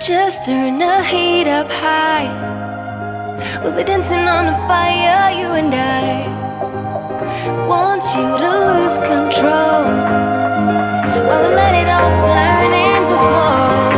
Just turn the heat up high. We'll be dancing on the fire, you and I. Want you to lose control while we let it all turn into smoke.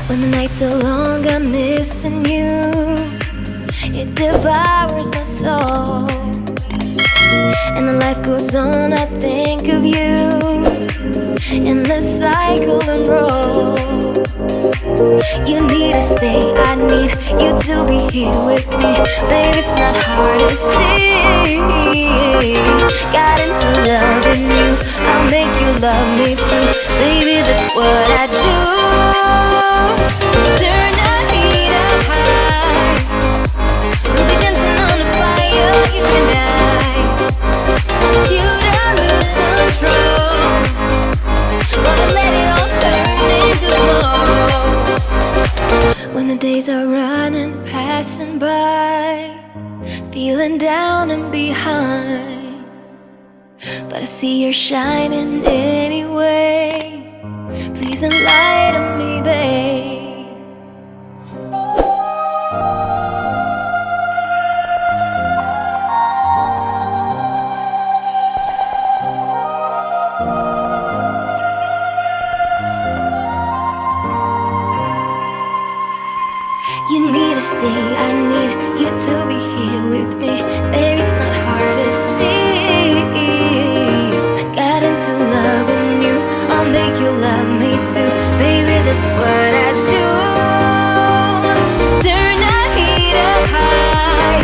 When the nights are long, I'm missing you. It devours my soul. And the life goes on, I think of you. In the cycle and roll. You need to stay, I need you to be here with me. Baby, it's not hard to see. Got into loving you, I'll make you love me too. Baby, that's what I do. Turn the heat up high. We'll be dancing on the fire, you and I. Want you to lose control while we let it all turn into smoke. When the days are running, passing by, feeling down and behind, but I see you're shining anyway. Please enlighten me, babe. You need to stay, I need you to be here with me. Baby, it's not hard to see. Got into loving you, I'll make you love me too. Baby, that's what I do. Just turn the heat up high.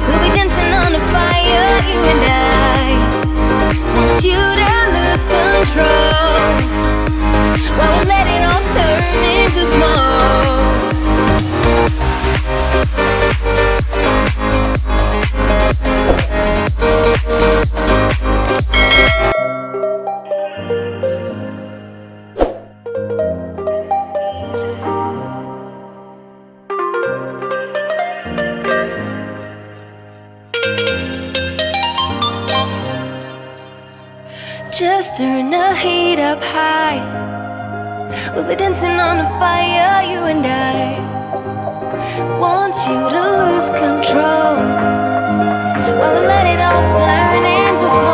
We'll be dancing on the fire, you and I. Want you to lose control while we let it all turn into smoke. Just turn the heat up high. We'll be dancing on the fire, you and I. Want you to lose control while we let it all turn into smoke.